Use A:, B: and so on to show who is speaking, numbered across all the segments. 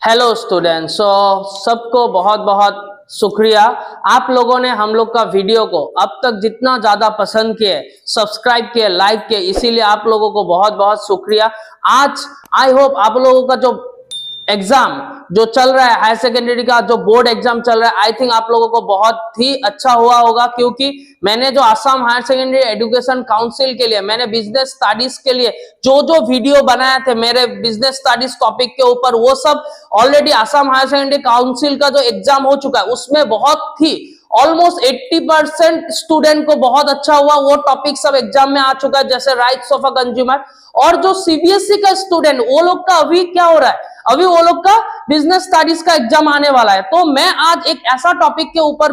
A: Hello students. सबको बहुत बहुत शुक्रिया। आप लोगों ने हम लोग का वीडियो को अब तक जितना ज्यादा पसंद किए, सब्सक्राइब किए, लाइक किए, इसीलिए आप लोगों को बहुत बहुत शुक्रिया। आज आई होप आप लोगों का जो एग्जाम जो चल रहा है, हायर सेकेंडरी का जो बोर्ड एग्जाम चल रहा है, आई थिंक आप लोगों को बहुत ही अच्छा हुआ होगा, क्योंकि मैंने जो Assam higher secondary education council के लिए, मैंने बिजनेस स्टडीज के लिए जो जो वीडियो बनाए थे मेरे बिजनेस स्टडीज टॉपिक के ऊपर, वो सब already Assam higher secondary council का जो एग्जाम हो चुका है, उसमें बहुत ही ऑलमोस्ट 80% स्टूडेंट को बहुत अच्छा हुआ। वो टॉपिक सब एग्जाम में आ चुका है, जैसे राइट्स ऑफ अ कंज्यूमर। और जो सीबीएसई का स्टूडेंट, वो लोग का अभी क्या हो रहा है, अभी वो लोग का बिजनेस स्टडीज का एग्जाम आने वाला है। तो मैं आज एक ऐसा टॉपिक के ऊपर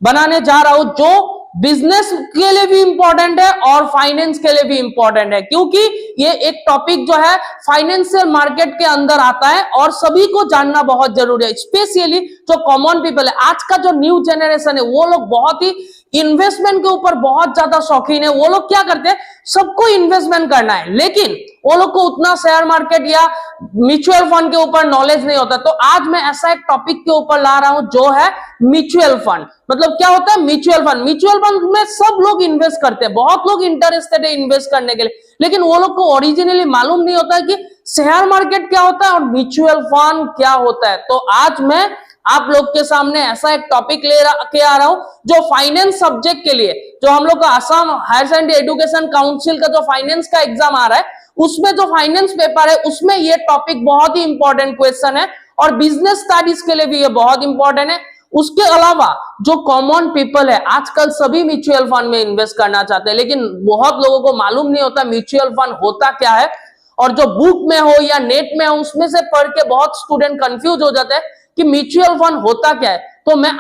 A: बनाने जा रहा हूं जो बिजनेस के लिए भी इंपॉर्टेंट है और फाइनेंस के लिए भी इंपॉर्टेंट है, क्योंकि ये एक टॉपिक जो है फाइनेंशियल मार्केट के अंदर आता है और सभी को जानना बहुत जरूरी है। स्पेशली जो कॉमन पीपल है, आज का जो न्यू जनरेशन है, वो लोग बहुत ही इन्वेस्टमेंट के ऊपर बहुत ज्यादा शौकीन है। वो लोग क्या करते हैं, सबको इन्वेस्टमेंट करना है, लेकिन वो लोग को उतना शेयर मार्केट या म्यूचुअल फंड के ऊपर नॉलेज नहीं होता। तो आज मैं ऐसा एक टॉपिक के ऊपर ला रहा हूं जो है म्यूचुअल फंड। मतलब क्या होता है म्यूचुअल फंड? म्यूचुअल फंड में सब लोग इन्वेस्ट करते हैं, बहुत लोग इंटरेस्टेड है इन्वेस्ट करने के लिए, लेकिन वो लोग को ओरिजिनली मालूम नहीं होता है कि शेयर मार्केट क्या होता है और म्यूचुअल फंड क्या होता है। तो आज मैं आप लोग के सामने ऐसा एक टॉपिक ले के आ रहा हूं जो फाइनेंस सब्जेक्ट के लिए, जो हम लोग का Assam higher secondary education council का जो फाइनेंस का एग्जाम आ रहा है, उसमें जो फाइनेंस पेपर है, उसमें ये टॉपिक बहुत ही इंपॉर्टेंट क्वेश्चन है और बिजनेस स्टडीज के लिए भी ये बहुत इंपॉर्टेंट है। उसके अलावा जो कॉमन पीपल है, आजकल सभी म्यूचुअल फंड में इन्वेस्ट करना चाहते हैं, लेकिन बहुत लोगों को मालूम नहीं होता म्यूचुअल फंड होता क्या है। और जो बुक में हो या नेट में हो, उसमें से पढ़ के बहुत स्टूडेंट कंफ्यूज हो जाते हैं कि म्यूचुअल फंड होता क्या है। तो मैं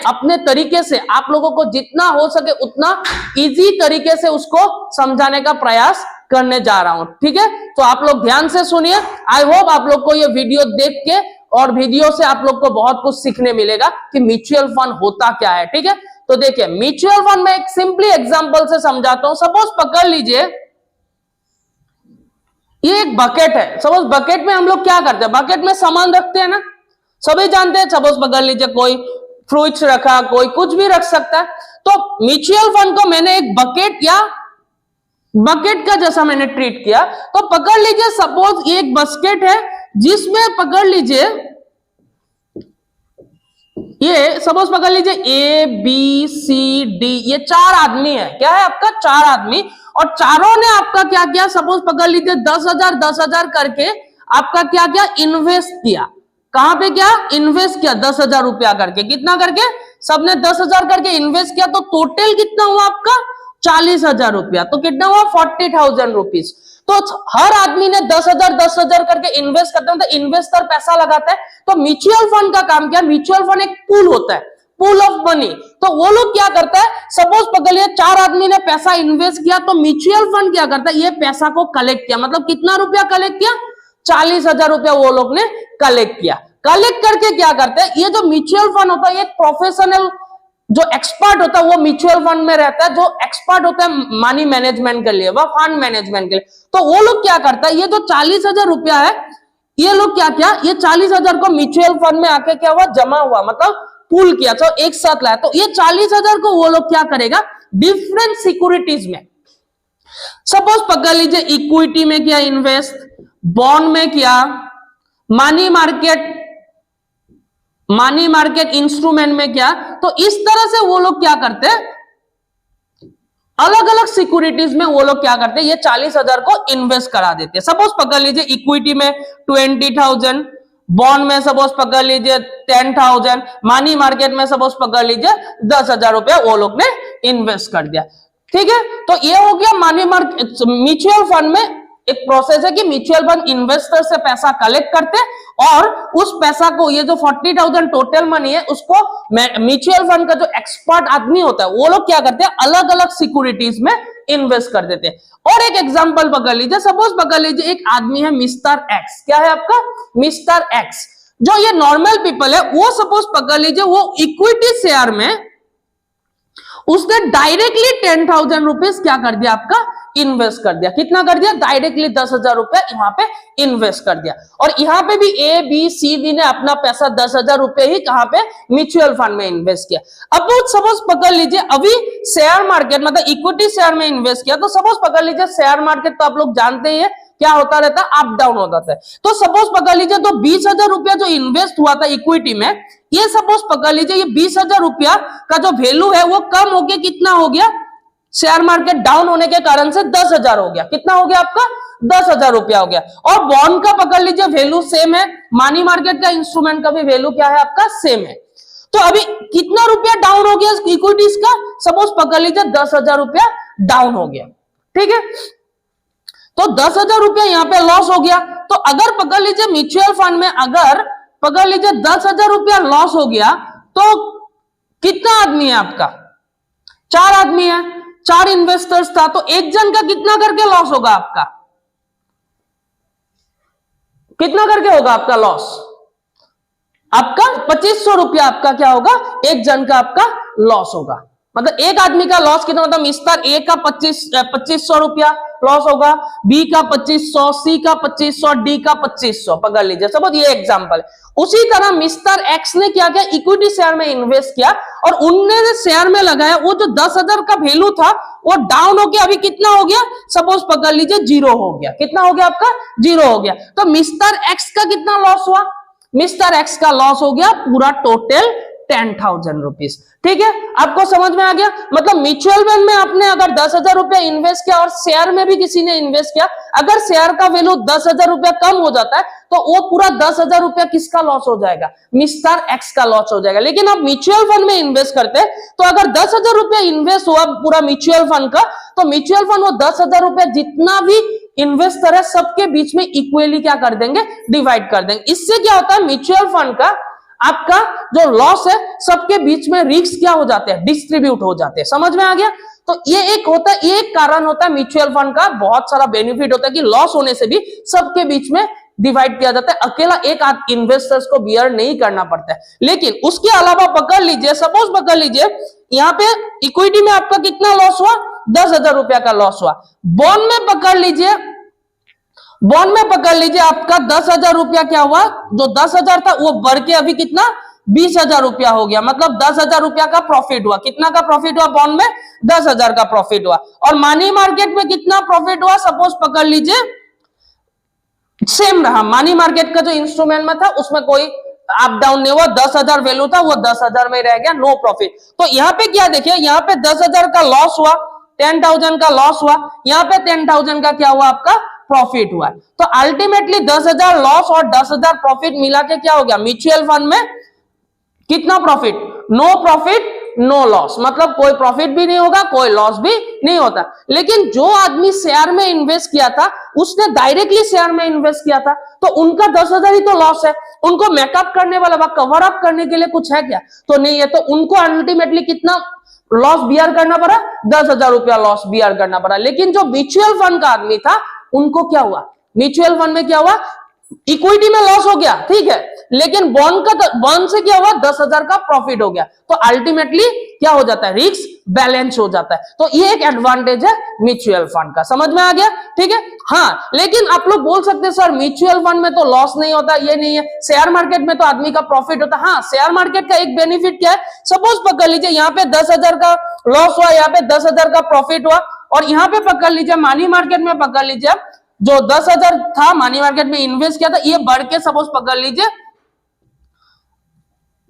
A: अपने तरीके से आप लोगों को जितना हो सके उतना इजी तरीके से उसको समझाने का प्रयास करने जा रहा हूं, ठीक है। तो आप लोग ध्यान से सुनिए। आई होप आप लोग को ये वीडियो देख के और वीडियो से आप लोग को बहुत कुछ सीखने मिलेगा कि म्यूचुअल फंड होता क्या है, ठीक है। तो देखिए, म्यूचुअल फंड में एक सिंपली एग्जांपल से समझाता हूं। सपोज पकड़ लीजिए ये एक बकेट है। सपोज बकेट में हम लोग क्या करते हैं, बकेट में सामान रखते हैं ना, सभी जानते हैं। सपोज पकड़ लीजिए कोई फ्रूट्स रखा, कोई कुछ भी रख सकता है। तो म्यूचुअल फंड को मैंने एक बकेट या बकेट का जैसा मैंने ट्रीट किया। तो पकड़ लीजिए सपोज ये एक बास्केट है जिसमें पकड़ लीजिए ये सपोज पकड़ लीजिए ए बी सी डी, ये 4 आदमी है। क्या है आपका? 4 आदमी। और चारों ने आपका क्या किया, सपोज पकड़ लीजिए 10,000 करके आपका क्या किया, इन्वेस्ट किया। कहां पे क्या इन्वेस्ट किया? 10,000 रुपया करके। कितना करके? सबने 10,000 करके इन्वेस्ट किया। तो टोटल कितना हुआ आपका? 40,000 रुपया। तो कितना हुआ? 40,000 रुपीज। तो हर आदमी ने 10,000 करके इन्वेस्ट करते हैं, तो इन्वेस्टर पैसा लगाता है। तो म्यूचुअल फंड का काम क्या? म्यूचुअल फंड एक पूल होता है, पूल ऑफ मनी। तो वो लोग क्या करता है, सपोज पकड़िए 4 आदमी ने पैसा इन्वेस्ट किया, तो म्यूचुअल फंड क्या करता है, ये पैसा को कलेक्ट किया। मतलब कितना रुपया कलेक्ट किया? 40,000 रुपया वो लोग ने कलेक्ट किया। कलेक्ट करके क्या करते हैं, ये जो म्यूचुअल फंड होता है, ये प्रोफेशनल जो एक्सपर्ट होता है वो म्यूचुअल फंड में रहता है, जो एक्सपर्ट होता है मनी मैनेजमेंट के लिए, वह फंड मैनेजमेंट के लिए। तो वो लोग क्या करता है, ये जो 40,000 रुपया है, ये लोग क्या किया, ये 40,000 को म्यूचुअल फंड में आके क्या हुआ, जमा हुआ, मतलब पूल किया, तो एक साथ लाया। तो ये 40,000 को वो लोग क्या करेगा, डिफरेंट सिक्योरिटीज में, सपोज पकड़ लीजिए इक्विटी में किया इन्वेस्ट, बॉन्ड में किया, मनी मार्केट इंस्ट्रूमेंट में क्या। तो इस तरह से वो लोग क्या करते हैं, अलग अलग सिक्योरिटीज में वो लोग क्या करते हैं, ये 40,000 को इन्वेस्ट करा देते हैं। सपोज पकड़ लीजिए इक्विटी में 20,000, बॉन्ड में सपोज पकड़ लीजिए 10,000, मनी मार्केट में सपोज पकड़ लीजिए 10,000 रुपया वो लोग ने इन्वेस्ट कर दिया, ठीक है। तो ये हो गया मनी मार्केट। म्यूचुअल फंड में एक प्रोसेस है कि म्यूचुअल फंड इन्वेस्टर से पैसा कलेक्ट करते हैं और उस पैसा को, ये जो 40,000 टोटल मनी है, उसको म्यूचुअल फंड का जो एक्सपर्ट आदमी होता है वो लोग क्या करते हैं, अलग अलग सिक्योरिटीज में इन्वेस्ट कर देते हैं। और एक एग्जांपल पकड़ लीजिए, सपोज पकड़ लीजिए एक आदमी है मिस्टर एक्स। क्या है आपका? Mister x. जो ये नॉर्मल पीपल है, वो सपोज पकड़ लीजिए वो इक्विटी शेयर में उसने डायरेक्टली 10,000 रुपीज क्या कर दिया, आपका इन्वेस्ट कर दिया। कितना कर दिया? डायरेक्टली 10,000 रुपया यहाँ पे इन्वेस्ट कर दिया। और यहाँ पे भी ए बी सी डी ने अपना पैसा 10,000 रुपये ही कहाँ पे? म्यूचुअल फंड में इन्वेस्ट किया। अब सपोज पकड़ लीजिए अभी शेयर मार्केट मतलब इक्विटी शेयर में इन्वेस्ट किया, तो सपोज पकड़ लीजिए शेयर मार्केट तो आप लोग जानते ही है क्या होता रहता है, अप डाउन होता है। तो सपोज पकड़ लीजिए तो 20,000 रुपया जो इन्वेस्ट हुआ था इक्विटी में, ये सपोज पकड़ लीजिए ये 20,000 रुपया का जो वैल्यू है वो कम हो गया, कितना हो गया? शेयर मार्केट डाउन होने के कारण से 10,000 हो गया। कितना हो गया आपका? 10,000 रुपया हो गया। और बॉन्ड का पकड़ लीजिए वैल्यू सेम है, मनी मार्केट का इंस्ट्रूमेंट का भी वैल्यू क्या है आपका? सेम है। तो अभी कितना रुपया डाउन हो गया इक्विटीज का? सपोज पकड़ लीजिए 10,000 रुपया डाउन हो गया, ठीक है। तो 10,000 रुपया यहाँ पे लॉस हो गया। तो अगर पकड़ लीजिए म्यूचुअल फंड में अगर पकड़ लीजिए 10,000 रुपया लॉस हो गया, तो कितना आदमी है आपका? 4 आदमी है, 4 इन्वेस्टर्स था, तो एक जन का कितना करके लॉस होगा आपका? कितना करके होगा आपका लॉस? आपका 2500 रुपया आपका क्या होगा? एक जन का आपका लॉस होगा। मतलब एक आदमी का लॉस कितना? मतलब मिस्टर ए का 2500 रुपया लॉस होगा, बी का 2500, सी का 2500, डी का 2500 पकड़ लीजिए, सपोज ये एग्जांपल है। उसी तरह मिस्टर एक्स ने क्या किया? इक्विटी शेयर में इन्वेस्ट किया और उनने शेयर में लगाया, वो जो 10,000 का वैल्यू था वो डाउन हो गया, अभी कितना हो गया? सपोज पकड़ लीजिए 0 हो गया। कितना हो गया आपका? 0 हो गया। तो मिस्टर एक्स का कितना लॉस हुआ? मिस्टर एक्स का लॉस हो गया पूरा टोटल 10,000 रुपीज, ठीक है। आपको समझ में आ गया? मतलब म्यूचुअल फंड में आपने अगर 10,000 रुपया इन्वेस्ट किया और शेयर में भी किसी ने इन्वेस्ट किया, अगर शेयर का वैल्यू 10,000 रुपया कम हो जाता है तो वो पूरा 10,000 रुपया किसका लॉस हो जाएगा? मिस्टर एक्स का लॉस हो जाएगा। लेकिन आप म्यूचुअल फंड में इन्वेस्ट करते हैं तो अगर 10,000 रुपया इन्वेस्ट हुआ पूरा म्यूचुअल फंड का, तो म्यूचुअल फंड वो 10,000 रुपया जितना भी इन्वेस्टर है सबके बीच में इक्वली क्या कर देंगे? डिवाइड कर देंगे। इससे क्या होता है? म्यूचुअल फंड का आपका जो लॉस है सबके बीच में रिस्क क्या हो जाते हैं? डिस्ट्रीब्यूट हो जाते हैं। समझ में आ गया? तो ये एक होता है, ये एक कारण होता है म्यूचुअल फंड का। बहुत सारा बेनिफिट होता है कि लॉस होने से भी सबके बीच में डिवाइड किया जाता है, अकेला एक आध इन्वेस्टर्स को बियर नहीं करना पड़ता है। लेकिन उसके अलावा पकड़ लीजिए, सपोज पकड़ लीजिए यहाँ पे इक्विटी में आपका कितना लॉस हुआ? 10,000 रुपया का लॉस हुआ। बॉन्ड में पकड़ लीजिए, बॉन्ड में पकड़ लीजिए आपका 10,000 रुपया क्या हुआ? जो 10,000 था वो बढ़ के अभी कितना? 20,000 रुपया हो गया। मतलब 10,000 रुपया का प्रॉफिट हुआ। कितना का प्रॉफिट हुआ? बॉन्ड में 10,000 का प्रॉफिट हुआ। और मनी मार्केट में कितना प्रॉफिट हुआ? सपोज पकड़ लीजिए सेम रहा, मनी मार्केट का जो इंस्ट्रूमेंट में था उसमें कोई अप डाउन नहीं हुआ, 10,000 वैल्यू था वो 10,000 में रह गया, नो प्रॉफिट। तो यहाँ पे क्या देखिए, यहाँ पे 10,000 का लॉस हुआ, 10,000 का लॉस हुआ, यहाँ पे 10,000 का क्या हुआ? आपका प्रॉफिट हुआ। तो अल्टीमेटली 10,000 लॉस और 10,000 प्रॉफिट मिला के क्या हो गया? म्यूचुअल फंड में कितना profit? No profit no loss. मतलब कोई प्रॉफिट भी नहीं होगा, कोई लॉस भी नहीं होता। लेकिन जो आदमी शेयर में इन्वेस्ट किया था उसने डायरेक्टली शेयर में इन्वेस्ट किया था, तो उनका 10,000 ही तो लॉस है। उनको मेकअप करने वाला, कवर अप करने के लिए कुछ है क्या? तो नहीं है। तो उनको अल्टीमेटली कितना लॉस बियर करना पड़ा? 10,000 रुपया लॉस बियर करना पड़ा। लेकिन जो म्यूचुअल फंड का आदमी था उनको क्या हुआ? म्यूचुअल फंड में क्या हुआ? इक्विटी में लॉस हो गया, ठीक है, लेकिन बॉन्ड से क्या हुआ? 10,000 का प्रॉफिट हो गया। तो अल्टीमेटली क्या हो जाता है? रिस्क बैलेंस हो जाता है। तो ये एक एडवांटेज है म्यूचुअल फंड का। समझ में आ गया? ठीक है। हाँ, लेकिन आप लोग बोल सकते हैं सर म्यूचुअल फंड में तो लॉस नहीं होता, ये नहीं है, शेयर मार्केट में तो आदमी का प्रॉफिट होता है। हाँ, शेयर मार्केट का एक बेनिफिट क्या है? सपोज पकड़ लीजिए यहाँ पे 10,000 का लॉस हुआ, यहाँ पे 10,000 का प्रॉफिट हुआ, और यहाँ पे पकड़ लीजिए मनी मार्केट में पकड़ लीजिए जो 10,000 था मनी मार्केट में इन्वेस्ट किया था, ये बढ़ के सपोज पकड़ लीजिए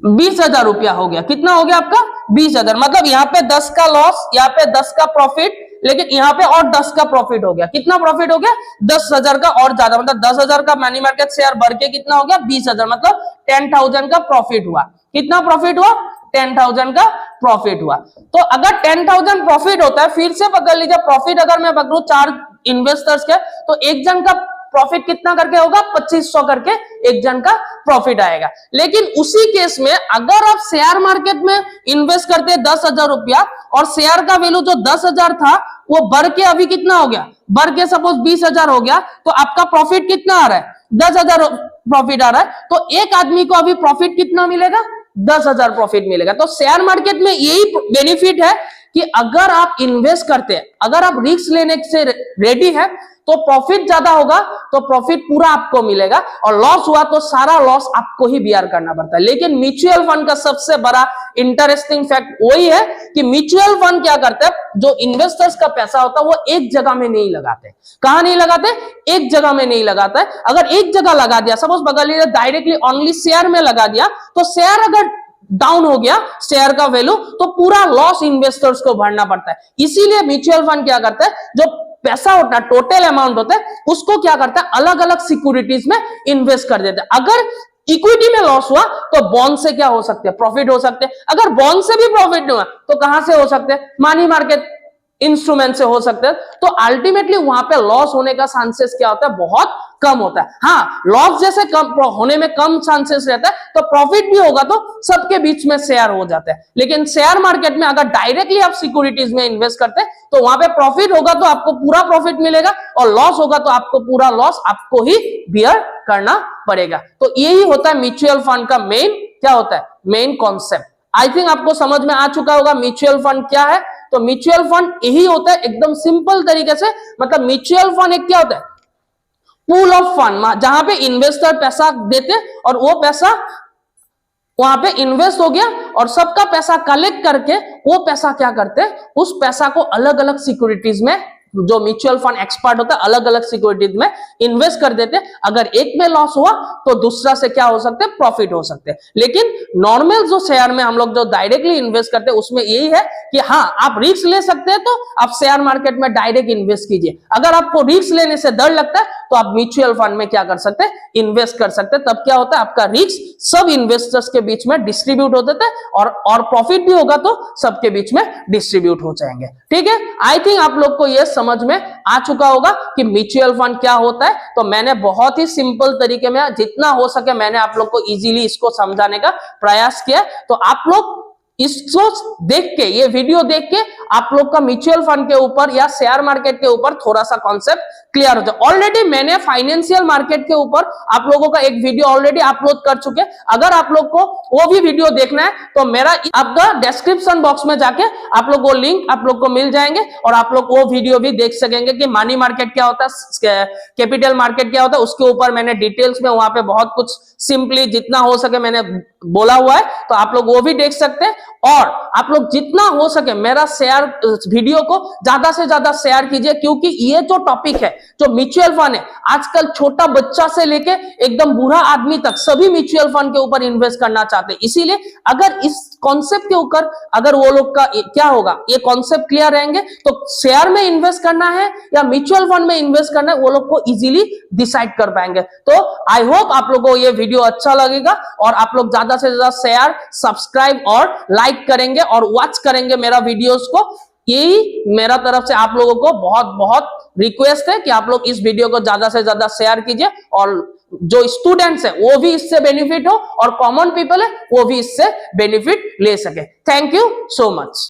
A: 20,000 रुपया हो गया। कितना हो गया आपका? 20,000। मतलब यहाँ पे 10 का लॉस, यहाँ पे 10 का प्रॉफिट, लेकिन यहाँ पे और 10 का प्रॉफिट हो गया। कितना प्रॉफिट हो गया? 10,000 का और ज्यादा। मतलब 10,000 का मनी मार्केट शेयर बढ़ के कितना हो गया? 20,000। मतलब 10,000 का प्रॉफिट हुआ। कितना प्रॉफिट हुआ? 10,000 का प्रॉफिट हुआ। तो अगर 10,000 प्रॉफिट होता है, फिर से पकड़ लीजिए प्रॉफिट अगर मैं पकड़ू 4 इन्वेस्टर्स के, तो एक जन का प्रॉफिट कितना करके होगा? 2500 करके एक जन का प्रॉफिट आएगा। लेकिन उसी केस में अगर आप शेयर मार्केट में इन्वेस्ट करते हैं 10,000 रुपया और शेयर का वैल्यू जो 10,000 था वो बढ़ के अभी कितना हो गया? बढ़ के सपोज 20,000 हो गया, तो आपका प्रॉफिट कितना आ रहा है? 10,000 प्रॉफिट आ रहा है। तो एक आदमी को अभी प्रॉफिट कितना मिलेगा? 10,000 प्रॉफिट मिलेगा। तो शेयर मार्केट में यही बेनिफिट है कि अगर आप इन्वेस्ट करते हैं, अगर आप रिस्क लेने से रेडी है तो प्रॉफिट ज्यादा होगा, तो प्रॉफिट पूरा आपको मिलेगा, और लॉस हुआ तो सारा लॉस आपको ही बियर करना पड़ता है। लेकिन म्यूचुअल फंड का सबसे बड़ा इंटरेस्टिंग फैक्ट वही है कि म्यूचुअल फंड क्या करते हैं, जो इन्वेस्टर्स का पैसा होता है वो एक जगह में नहीं लगाते। कहां नहीं लगाते? एक जगह में नहीं लगाता है। अगर एक जगह लगा दिया, सपोज बगल डायरेक्टली ओनली शेयर में लगा दिया, तो शेयर अगर डाउन हो गया शेयर का वैल्यू, तो पूरा लॉस इन्वेस्टर्स को भरना पड़ता है। इसीलिए म्यूचुअल फंड क्या करता है, जो पैसा होता है, टोटल अमाउंट होता है, उसको क्या करता है, अलग अलग सिक्योरिटीज में इन्वेस्ट कर देता है। अगर इक्विटी में लॉस हुआ तो बॉन्ड से क्या हो सकते हैं, प्रॉफिट हो सकते हैं। अगर बॉन्ड से भी प्रॉफिट नहीं हुआ तो कहां से हो सकते हैं, मनी मार्केट इंस्ट्रूमेंट से हो सकते हैं। तो अल्टीमेटली वहां पे लॉस होने का चांसेस क्या होता है, बहुत कम होता है। हाँ, लॉस जैसे कम होने में कम चांसेस रहता है, तो प्रॉफिट भी होगा तो सबके बीच में शेयर हो जाता है। लेकिन शेयर मार्केट में अगर डायरेक्टली आप सिक्योरिटीज में इन्वेस्ट करते हैं तो वहां पे प्रॉफिट होगा तो आपको पूरा प्रॉफिट मिलेगा, और लॉस होगा तो आपको पूरा लॉस आपको ही बियर करना पड़ेगा। तो यही होता है म्यूचुअल फंड का मेन, क्या होता है, मेन कॉन्सेप्ट। आई थिंक आपको समझ में आ चुका होगा म्यूचुअल फंड क्या है। तो म्यूचुअल फंड यही होता है, एकदम सिंपल तरीके से। मतलब म्यूचुअल फंड एक क्या होता है, पूल ऑफ फंड, जहां पे इन्वेस्टर पैसा देते और वो पैसा वहां पे इन्वेस्ट हो गया, और सबका पैसा कलेक्ट करके वो पैसा क्या करते हैं, उस पैसा को अलग अलग सिक्योरिटीज में, जो म्यूचुअल फंड एक्सपर्ट होता है, अलग अलग सिक्योरिटीज में इन्वेस्ट कर देते हैं। अगर एक में लॉस हुआ तो दूसरा से क्या हो सकते हैं, प्रॉफिट हो सकते हैं। लेकिन नॉर्मल जो शेयर में हम लोग जो डायरेक्टली इन्वेस्ट करते हैं उसमें यही है कि हाँ, आप रिस्क ले सकते हैं तो आप शेयर मार्केट में डायरेक्ट इन्वेस्ट कीजिए। अगर आपको रिस्क लेने से डर लगता है तो आप म्यूचुअल फंड में क्या कर सकते हैं, इन्वेस्ट कर सकते हैं। तब क्या होता है, आपका रिस्क सब इन्वेस्टर्स के बीच में डिस्ट्रीब्यूट हो जाता है, और प्रॉफिट भी होगा तो सबके बीच में डिस्ट्रीब्यूट हो जाएंगे। ठीक है, आई थिंक आप लोग को यह समझ में आ चुका होगा कि म्यूचुअल फंड क्या होता है। तो मैंने बहुत ही सिंपल तरीके में, जितना हो सके मैंने आप लोग को इजीली इसको समझाने का प्रयास किया। तो आप लोग इसको देख के, ये वीडियो देख के आप लोग का म्यूचुअल फंड के ऊपर या शेयर मार्केट के ऊपर थोड़ा सा कॉन्सेप्ट क्लियर हो जाए। ऑलरेडी मैंने फाइनेंशियल मार्केट के ऊपर आप लोगों का एक वीडियो ऑलरेडी अपलोड कर चुके। अगर आप लोग को वो भी वीडियो देखना है तो मेरा आपका डिस्क्रिप्शन बॉक्स में जाके आप लोग वो लिंक आप लोग को मिल जाएंगे, और आप लोग वो वीडियो भी देख सकेंगे कि मनी मार्केट क्या होता है, कैपिटल मार्केट क्या होता है। उसके ऊपर मैंने डिटेल्स में वहां पे बहुत कुछ सिंपली जितना हो सके मैंने बोला हुआ है, तो आप लोग वो भी देख सकते हैं। और आप लोग जितना हो सके मेरा शेयर वीडियो को ज्यादा से ज्यादा शेयर कीजिए, क्योंकि ये जो टॉपिक है, जो म्यूचुअल फंड है, आजकल छोटा बच्चा से लेके एकदम बूढ़ा आदमी तक सभी म्यूचुअल फंड के ऊपर इन्वेस्ट करना चाहते हैं। इसीलिए अगर इस कॉन्सेप्ट के ऊपर अगर वो लोग का क्या होगा, ये कॉन्सेप्ट क्लियर रहेंगे तो शेयर में इन्वेस्ट करना है या म्यूचुअल फंड में इन्वेस्ट करना है वो लोग को इजीली डिसाइड कर पाएंगे। तो आई होप आप लोगों को ये वीडियो अच्छा लगेगा, और आप लोग ज्यादा से ज्यादा शेयर, सब्सक्राइब और लाइक करेंगे और वॉच करेंगे मेरा वीडियोस को। यही मेरा तरफ से आप लोगों को बहुत बहुत रिक्वेस्ट है कि आप लोग इस वीडियो को ज्यादा से ज्यादा शेयर कीजिए, और जो स्टूडेंट्स है वो भी इससे बेनिफिट हो, और कॉमन पीपल है वो भी इससे बेनिफिट ले सके। Thank you so much.